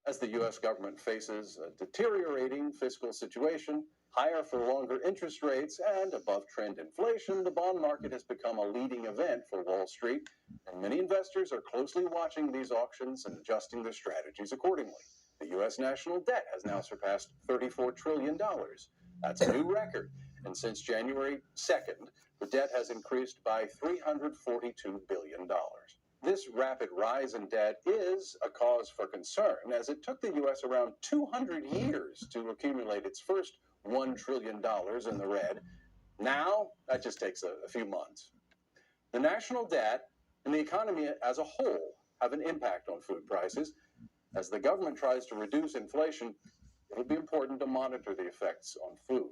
As the U.S. government faces a deteriorating fiscal situation, higher for longer interest rates, and above-trend inflation, the bond market has become a leading event for Wall Street, and many investors are closely watching these auctions and adjusting their strategies accordingly. The U.S. national debt has now surpassed $34 trillion. That's a new record, and since January 2nd, the debt has increased by $342 billion. This rapid rise in debt is a cause for concern, as it took the U.S. around 200 years to accumulate its first $1 trillion in the red. Now, that just takes a few months. The national debt and the economy as a whole have an impact on food prices. As the government tries to reduce inflation, it'll be important to monitor the effects on food.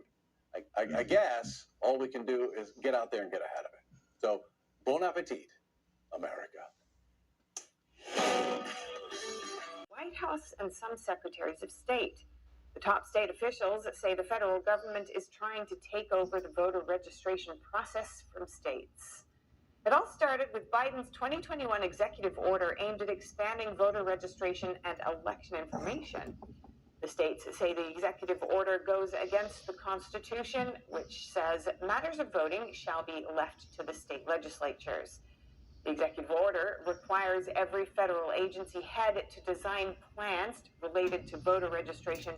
I guess all we can do is get out there and get ahead of it. So, bon appetit, America. White House and some secretaries of state. The top state officials say the federal government is trying to take over the voter registration process from states. It all started with Biden's 2021 executive order aimed at expanding voter registration and election information. The states say the executive order goes against the Constitution, which says matters of voting shall be left to the state legislatures. The executive order requires every federal agency head to design plans related to voter registration,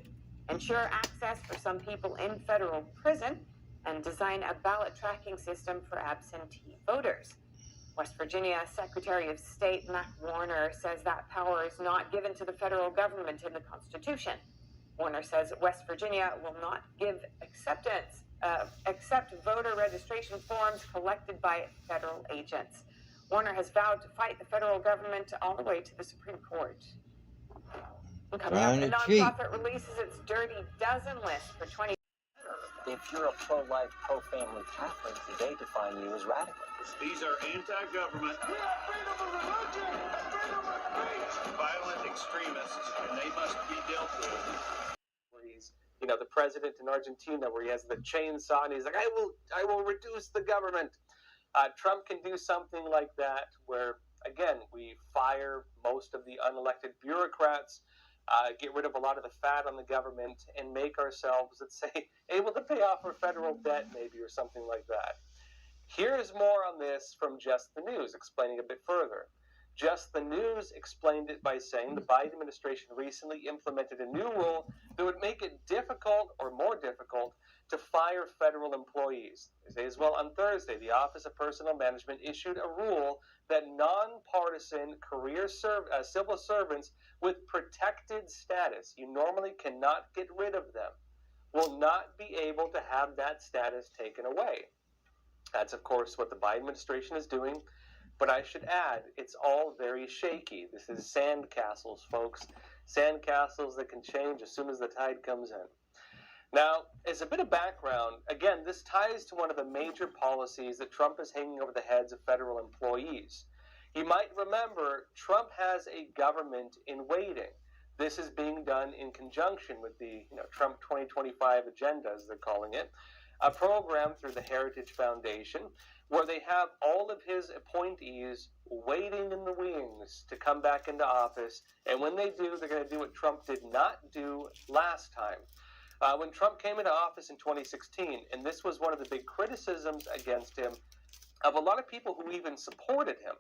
ensure access for some people in federal prison, and design a ballot tracking system for absentee voters. West Virginia Secretary of State Mac Warner says that power is not given to the federal government in the Constitution. Warner says West Virginia will not accept voter registration forms collected by federal agents. Warner has vowed to fight the federal government all the way to the Supreme Court. And coming up, the nonprofit releases its Dirty Dozen list for 20. If you're a pro-life, pro-family Catholic, today define you as radical. These are anti-government, we have freedom of religion, freedom of speech, violent extremists, and they must be dealt with. Where he's, the president in Argentina, where he has the chainsaw and he's like, I will reduce the government. Trump can do something like that, where again we fire most of the unelected bureaucrats, get rid of a lot of the fat on the government, and make ourselves, let's say, able to pay off our federal debt, maybe, or something like that. Here's more on this from Just the News, explaining a bit further. Just the News explained it by saying the Biden administration recently implemented a new rule that would make it difficult, or more difficult, to fire federal employees. They say as well on Thursday, the Office of Personnel Management issued a rule that nonpartisan civil servants with protected status, you normally cannot get rid of them, will not be able to have that status taken away. That's, of course, what the Biden administration is doing. But I should add, it's all very shaky. This is sandcastles, folks. Sandcastles that can change as soon as the tide comes in. Now, as a bit of background, again, this ties to one of the major policies that Trump is hanging over the heads of federal employees. You might remember, Trump has a government in waiting. This is being done in conjunction with the Trump 2025 agenda, as they're calling it, a program through the Heritage Foundation, where they have all of his appointees waiting in the wings to come back into office. And when they do, they're going to do what Trump did not do last time. When Trump came into office in 2016, and this was one of the big criticisms against him of a lot of people who even supported him,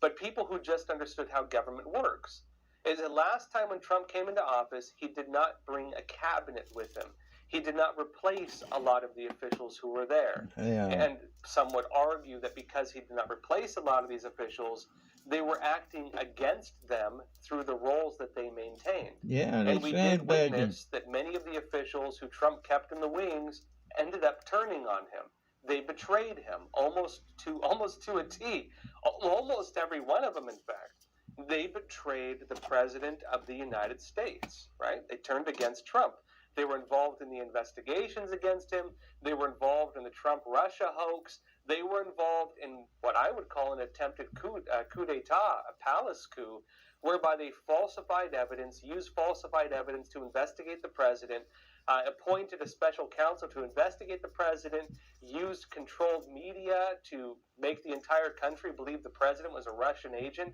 but people who just understood how government works, is that last time when Trump came into office, he did not bring a cabinet with him. He did not replace a lot of the officials who were there. Yeah. And some would argue that because he did not replace a lot of these officials, they were acting against them through the roles that they maintained. Yeah, and we did witness that many of the officials who Trump kept in the wings ended up turning on him. They betrayed him almost to a T. Almost every one of them, in fact. They betrayed the President of the United States, right? They turned against Trump. They were involved in the investigations against him. They were involved in the Trump-Russia hoax. They were involved in what I would call an attempted coup d'etat, a palace coup, whereby they falsified evidence, used falsified evidence to investigate the president, appointed a special counsel to investigate the president, used controlled media to make the entire country believe the president was a Russian agent.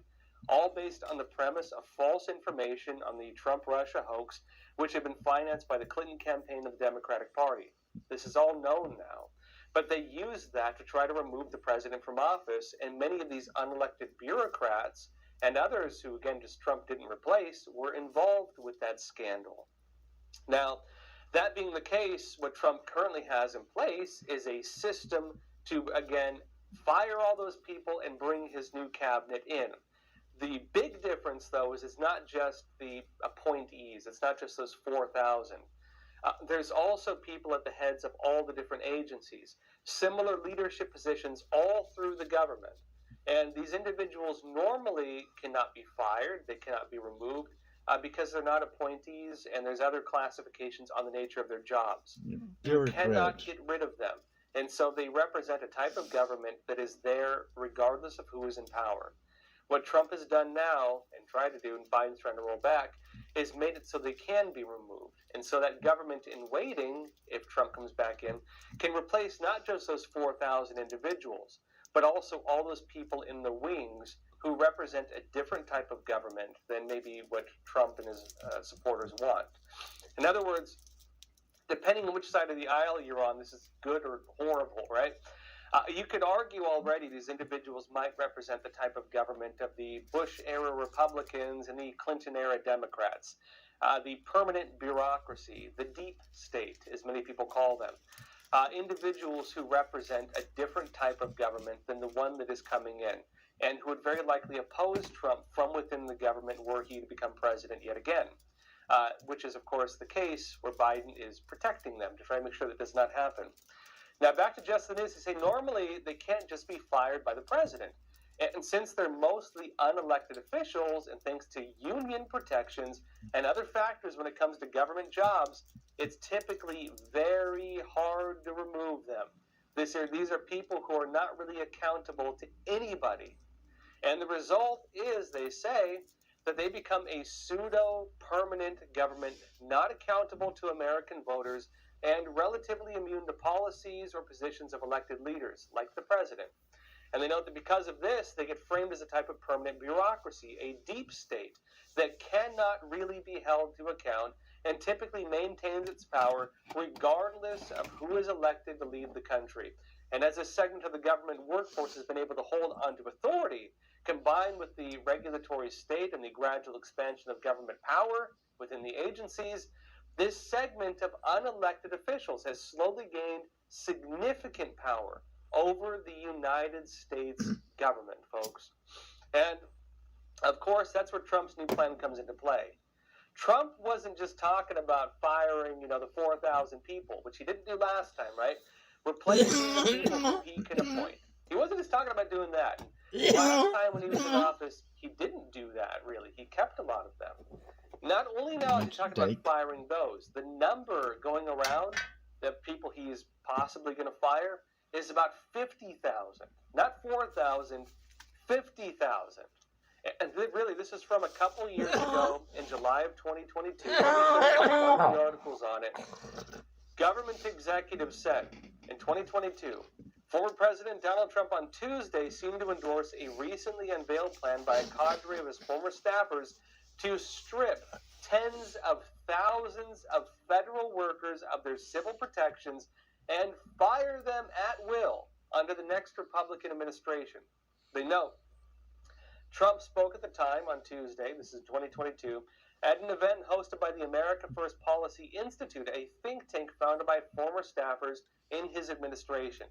all based on the premise of false information on the Trump-Russia hoax, which had been financed by the Clinton campaign of the Democratic Party. This is all known now. But they used that to try to remove the president from office, and many of these unelected bureaucrats and others who, again, just Trump didn't replace, were involved with that scandal. Now, that being the case, what Trump currently has in place is a system to, again, fire all those people and bring his new cabinet in. The big difference, though, is it's not just the appointees. It's not just those 4,000. There's also people at the heads of all the different agencies, similar leadership positions all through the government. And these individuals normally cannot be fired. They cannot be removed because they're not appointees, and there's other classifications on the nature of their jobs. You cannot get rid of them. And so they represent a type of government that is there regardless of who is in power. What Trump has done now, and tried to do, and Biden's trying to roll back, is made it so they can be removed. And so that government in waiting, if Trump comes back in, can replace not just those 4,000 individuals, but also all those people in the wings who represent a different type of government than maybe what Trump and his supporters want. In other words, depending on which side of the aisle you're on, this is good or horrible, right? You could argue already these individuals might represent the type of government of the Bush-era Republicans and the Clinton-era Democrats, the permanent bureaucracy, the deep state, as many people call them, individuals who represent a different type of government than the one that is coming in, and who would very likely oppose Trump from within the government were he to become president yet again, which is, of course, the case where Biden is protecting them to try to make sure that does not happen. Now, back to just the news, they say normally they can't just be fired by the president. And since they're mostly unelected officials, and thanks to union protections and other factors when it comes to government jobs, it's typically very hard to remove them. These are people who are not really accountable to anybody. And the result is, they say, that they become a pseudo-permanent government not accountable to American voters and relatively immune to policies or positions of elected leaders, like the president. And they note that because of this, they get framed as a type of permanent bureaucracy, a deep state that cannot really be held to account and typically maintains its power regardless of who is elected to lead the country. And as this segment of the government workforce has been able to hold onto authority, combined with the regulatory state and the gradual expansion of government power within the agencies, this segment of unelected officials has slowly gained significant power over the United States government, folks. And, of course, that's where Trump's new plan comes into play. Trump wasn't just talking about firing, the 4,000 people, which he didn't do last time, right? Replacing the people who he can appoint. He wasn't just talking about doing that. Last time when he was in office, he didn't do that, really. He kept a lot of them. Not only now is he talking about firing those, the number going around that people he's possibly going to fire is about 50,000. Not 4,000, 50,000. And really, this is from a couple years ago in July of 2022. The articles on it. Government executives said in 2022, former President Donald Trump on Tuesday seemed to endorse a recently unveiled plan by a cadre of his former staffers to strip tens of thousands of federal workers of their civil protections and fire them at will under the next Republican administration. They note, Trump spoke at the time on Tuesday, this is 2022, at an event hosted by the America First Policy Institute, a think tank founded by former staffers in his administration.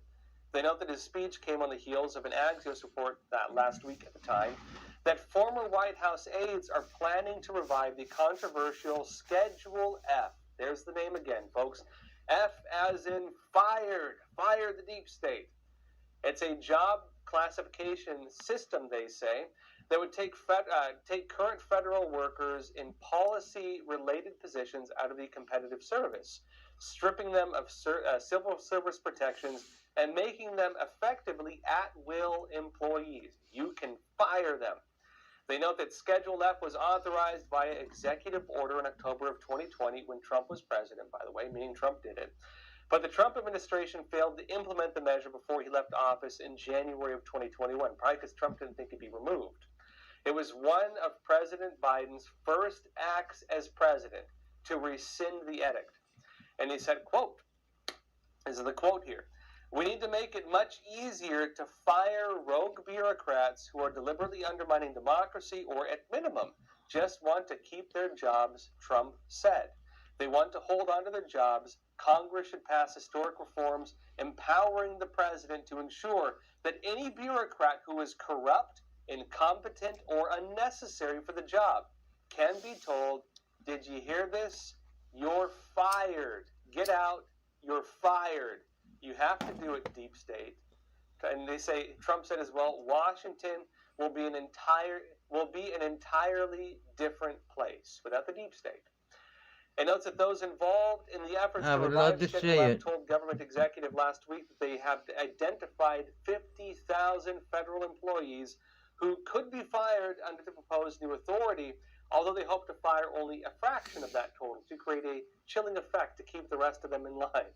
They note that his speech came on the heels of an Axios report last week at the time that former White House aides are planning to revive the controversial Schedule F. There's the name again, folks. F as in fired. Fire the deep state. It's a job classification system, they say, that would take current federal workers in policy-related positions out of the competitive service, stripping them of civil service protections and making them effectively at-will employees. You can fire them. They note that Schedule F was authorized via executive order in October of 2020 when Trump was president, by the way, meaning Trump did it. But the Trump administration failed to implement the measure before he left office in January of 2021, probably because Trump didn't think it'd be removed. It was one of President Biden's first acts as president to rescind the edict. And he said, quote, this is the quote here, "We need to make it much easier to fire rogue bureaucrats who are deliberately undermining democracy or, at minimum, just want to keep their jobs," Trump said. They want to hold on to their jobs. Congress should pass historic reforms empowering the president to ensure that any bureaucrat who is corrupt, incompetent, or unnecessary for the job can be told, "Did you hear this? You're fired. Get out. You're fired." You have to do it, deep state. And they say, Trump said as well, Washington will be an entirely different place without the deep state. And notes that those involved in the efforts I to would revive love to Schedule see F it. told government executive last week that they have identified 50,000 federal employees who could be fired under the proposed new authority, although they hope to fire only a fraction of that total to create a chilling effect to keep the rest of them in line.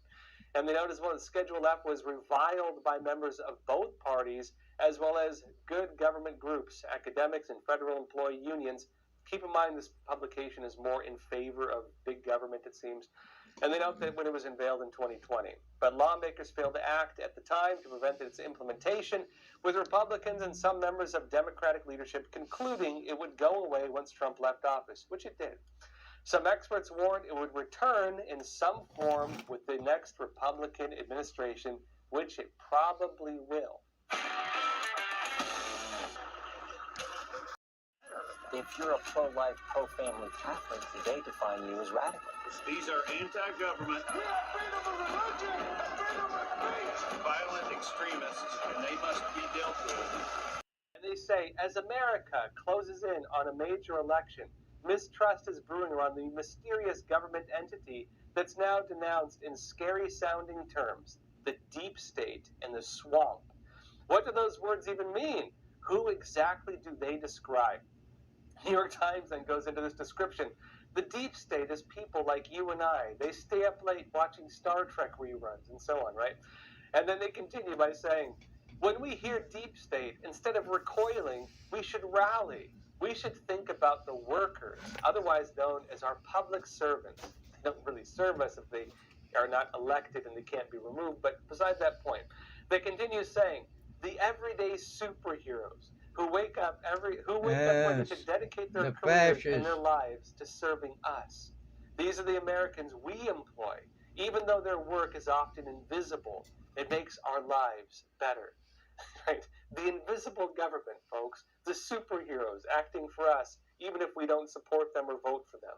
And they note as well that Schedule F was reviled by members of both parties, as well as good government groups, academics, and federal employee unions. Keep in mind this publication is more in favor of big government, it seems. And they note that when it was unveiled in 2020. But lawmakers failed to act at the time to prevent its implementation, with Republicans and some members of Democratic leadership concluding it would go away once Trump left office, which it did. Some experts warned it would return in some form with the next Republican administration, which it probably will. If you're a pro-life, pro-family Catholic, today define you as radical. These are anti-government, We have freedom of religion and freedom of speech. violent extremists, and they must be dealt with. And they say, as America closes in on a major election, mistrust is brewing around the mysterious government entity that's now denounced in scary-sounding terms, the deep state and the swamp. What do those words even mean? Who exactly do they describe? New York Times then goes into this description. The deep state is people like you and I. They stay up late watching Star Trek reruns and so on, right? And then they continue by saying, when we hear deep state, instead of recoiling, we should rally. We should think about the workers, otherwise known as our public servants. They don't really serve us if they are not elected and they can't be removed, but beside that point, they continue saying, the everyday superheroes who wake up ready to dedicate their the careers and fascists. their lives to serving us. These are the Americans we employ. Even though their work is often invisible, it makes our lives better. Right? The invisible government, folks, the superheroes acting for us, even if we don't support them or vote for them.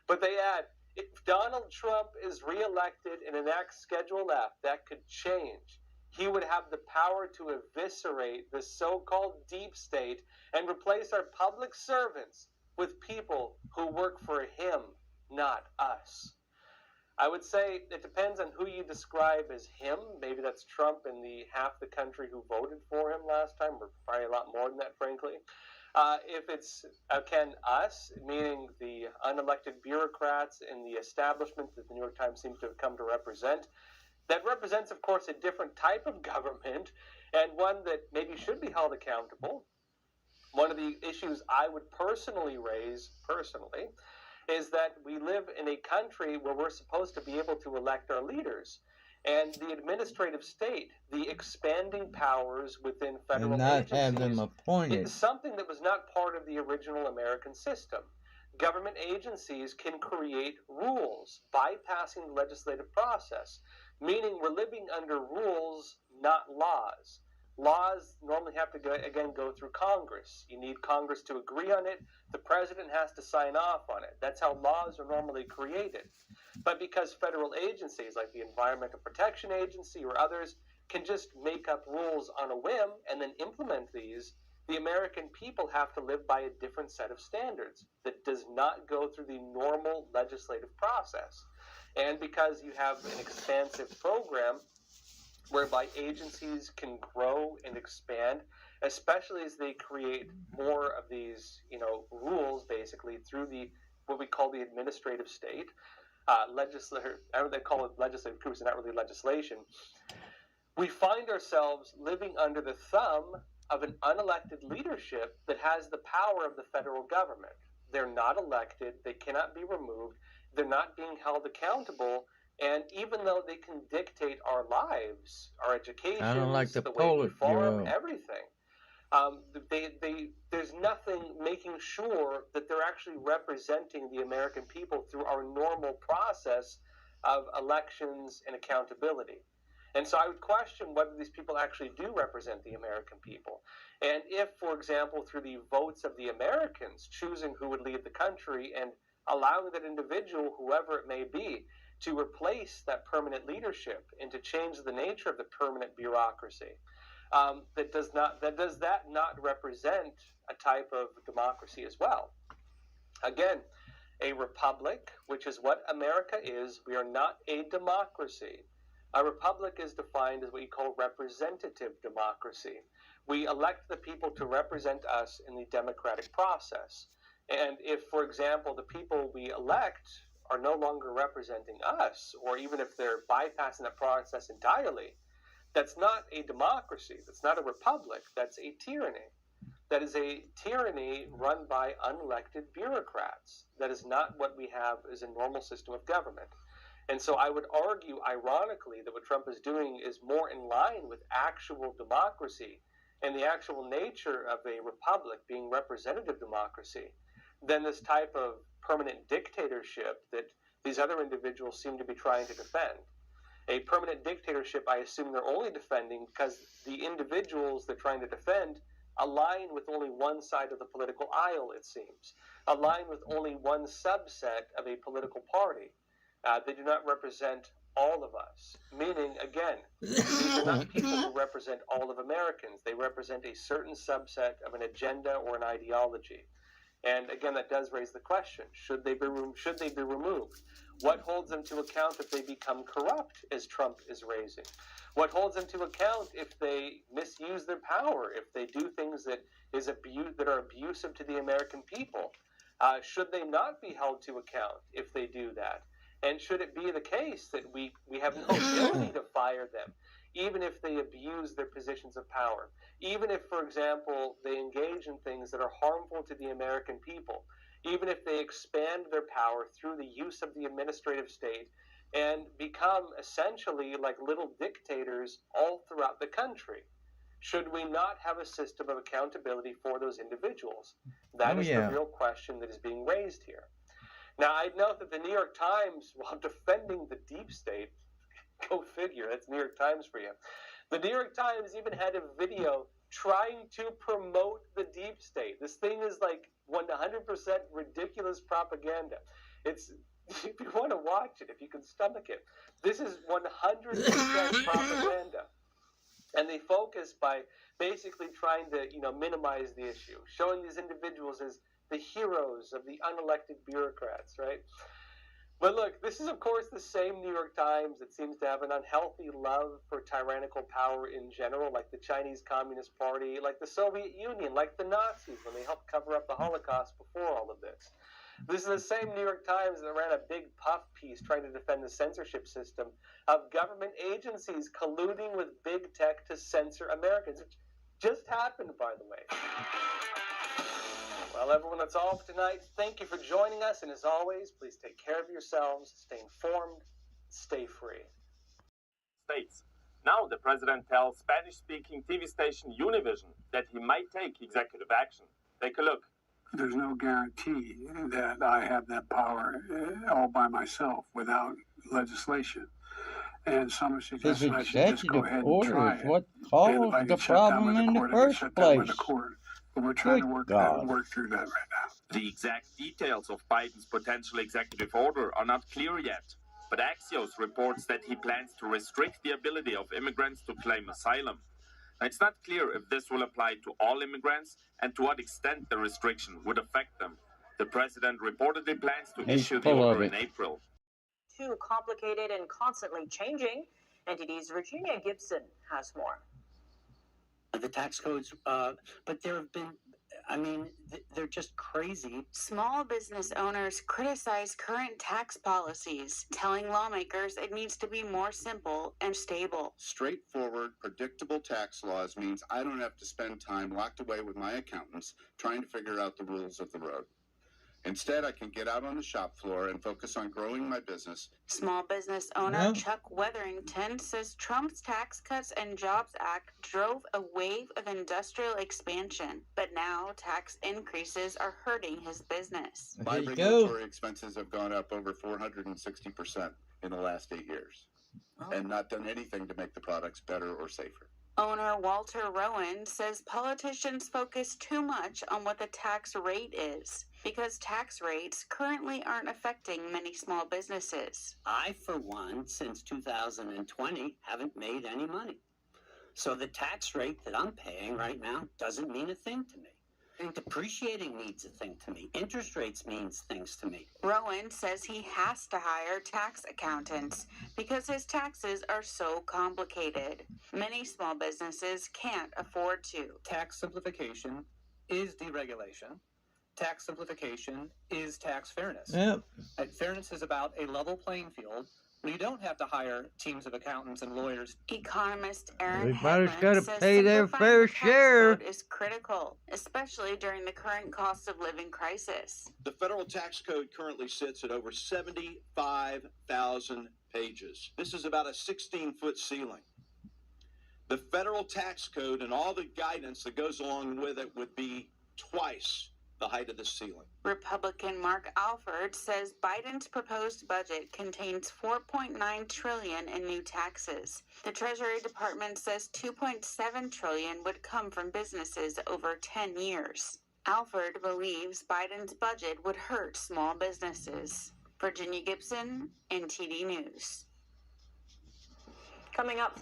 But they add, if Donald Trump is reelected and enacts Schedule F, that could change. He would have the power to eviscerate the so-called deep state and replace our public servants with people who work for him, not us. I would say it depends on who you describe as him. Maybe that's Trump and the half the country who voted for him last time, or probably a lot more than that, frankly. If it's, again, us, meaning the unelected bureaucrats in the establishment that the New York Times seems to have come to represent, that represents, of course, a different type of government and one that maybe should be held accountable. One of the issues I would personally raise, is that we live in a country where we're supposed to be able to elect our leaders. And the administrative state, the expanding powers within federal And not agencies, have them appointed. is something that was not part of the original American system. Government agencies can create rules, bypassing the legislative process, meaning we're living under rules, not laws. Laws normally have to, go through Congress. You need Congress to agree on it. The president has to sign off on it. That's how laws are normally created. But because federal agencies like the Environmental Protection Agency or others can just make up rules on a whim and then implement these, the American people have to live by a different set of standards that does not go through the normal legislative process. And because you have an expansive program whereby agencies can grow and expand, especially as they create more of these, rules, basically through what we call the administrative state, they call it legislative groups, not really legislation. We find ourselves living under the thumb of an unelected leadership that has the power of the federal government. They're not elected, they cannot be removed, they're not being held accountable, and even though they can dictate our lives, our education, the way we farm, everything, there's nothing making sure that they're actually representing the American people through our normal process of elections and accountability. And so I would question whether these people actually do represent the American people. And if, for example, through the votes of the Americans choosing who would lead the country and allowing that individual, whoever it may be, to replace that permanent leadership and to change the nature of the permanent bureaucracy, does that not represent a type of democracy as well? Again, a republic, which is what America is, we are not a democracy. A republic is defined as what you call representative democracy. We elect the people to represent us in the democratic process. And if, for example, the people we elect are no longer representing us, or even if they're bypassing the process entirely, that's not a democracy, that's not a republic, that's a tyranny. That is a tyranny run by unelected bureaucrats. That is not what we have as a normal system of government. And so I would argue, ironically, that what Trump is doing is more in line with actual democracy and the actual nature of a republic being representative democracy than this type of permanent dictatorship that these other individuals seem to be trying to defend. A permanent dictatorship, I assume they're only defending because the individuals they're trying to defend align with only one side of the political aisle, it seems, align with only one subset of a political party. They do not represent all of us, meaning, again, these are not people who represent all of Americans. They represent a certain subset of an agenda or an ideology. And again, that does raise the question, should they be removed? What holds them to account if they become corrupt, as Trump is raising? What holds them to account if they misuse their power, if they do things that are abusive to the American people? Should they not be held to account if they do that? And should it be the case that we have no ability to fire them, even if they abuse their positions of power? Even if, for example, they engage in things that are harmful to the American people? Even if they expand their power through the use of the administrative state and become essentially like little dictators all throughout the country? Should we not have a system of accountability for those individuals? That is the real question that is being raised here. Now, I'd note that the New York Times, while defending the deep state, go figure, that's New York Times for you. The New York Times even had a video trying to promote the deep state. This thing is like 100% ridiculous propaganda. It's, if you want to watch it, if you can stomach it, this is 100% propaganda. And they focus by basically trying to, minimize the issue, showing these individuals as the heroes of the unelected bureaucrats, right? But look, this is, of course, the same New York Times that seems to have an unhealthy love for tyrannical power in general, like the Chinese Communist Party, like the Soviet Union, like the Nazis when they helped cover up the Holocaust before all of this. This is the same New York Times that ran a big puff piece trying to defend the censorship system of government agencies colluding with big tech to censor Americans. It just happened, by the way. Well, everyone, that's all for tonight. Thank you for joining us, and as always, please take care of yourselves, stay informed, stay free. States. Now the president tells Spanish-speaking TV station Univision that he might take executive action. Take a look. There's no guarantee that I have that power all by myself without legislation. And some are suggesting I should just go ahead and try it. What caused the problem in the first place? But we're trying to work through that right now. The exact details of Biden's potential executive order are not clear yet, but Axios reports that he plans to restrict the ability of immigrants to claim asylum. Now, it's not clear if this will apply to all immigrants and to what extent the restriction would affect them. The president reportedly plans to issue the order in April. Too complicated and constantly changing. NTD's Virginia Gibson has more. The tax codes, but there have been I mean, they're just crazy. Small business owners criticize current tax policies, telling lawmakers it needs to be more simple and stable. Straightforward, predictable tax laws means I don't have to spend time locked away with my accountants trying to figure out the rules of the road. Instead, I can get out on the shop floor and focus on growing my business. Small business owner Chuck Wetherington says Trump's Tax Cuts and Jobs Act drove a wave of industrial expansion, but now tax increases are hurting his business. My regulatory expenses have gone up over 460% in the last 8 years, and not done anything to make the products better or safer. Owner Walter Rowan says politicians focus too much on what the tax rate is, because tax rates currently aren't affecting many small businesses. I, for one, since 2020, haven't made any money. So the tax rate that I'm paying right now doesn't mean a thing to me. Depreciating means a thing to me. Interest rates means things to me. Rowan says he has to hire tax accountants because his taxes are so complicated. Many small businesses can't afford to. Tax simplification is deregulation. Tax simplification is tax fairness. Yep. Fairness is about a level playing field where you don't have to hire teams of accountants and lawyers. Economist Aaron Everybody's Hedman got to says pay their simplifying fair the tax share. code is critical, especially during the current cost of living crisis. The federal tax code currently sits at over 75,000 pages. This is about a 16-foot ceiling. The federal tax code and all the guidance that goes along with it would be twice the height of the ceiling. Republican Mark Alford says Biden's proposed budget contains $4.9 trillion in new taxes. The Treasury Department says $2.7 trillion would come from businesses over 10 years. Alford believes Biden's budget would hurt small businesses. Virginia Gibson, NTD News. Coming up,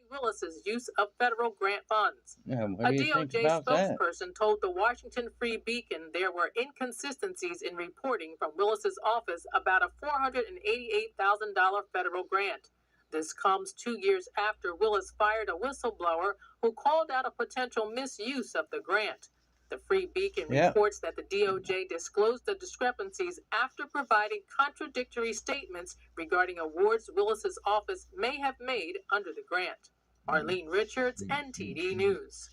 Willis's use of federal grant funds. Yeah, A DOJ spokesperson told the Washington Free Beacon there were inconsistencies in reporting from Willis's office about a $488,000 federal grant. This comes 2 years after Willis fired a whistleblower who called out a potential misuse of the grant. The Free Beacon reports that the DOJ disclosed the discrepancies after providing contradictory statements regarding awards Willis's office may have made under the grant. Arlene Richards, NTD News.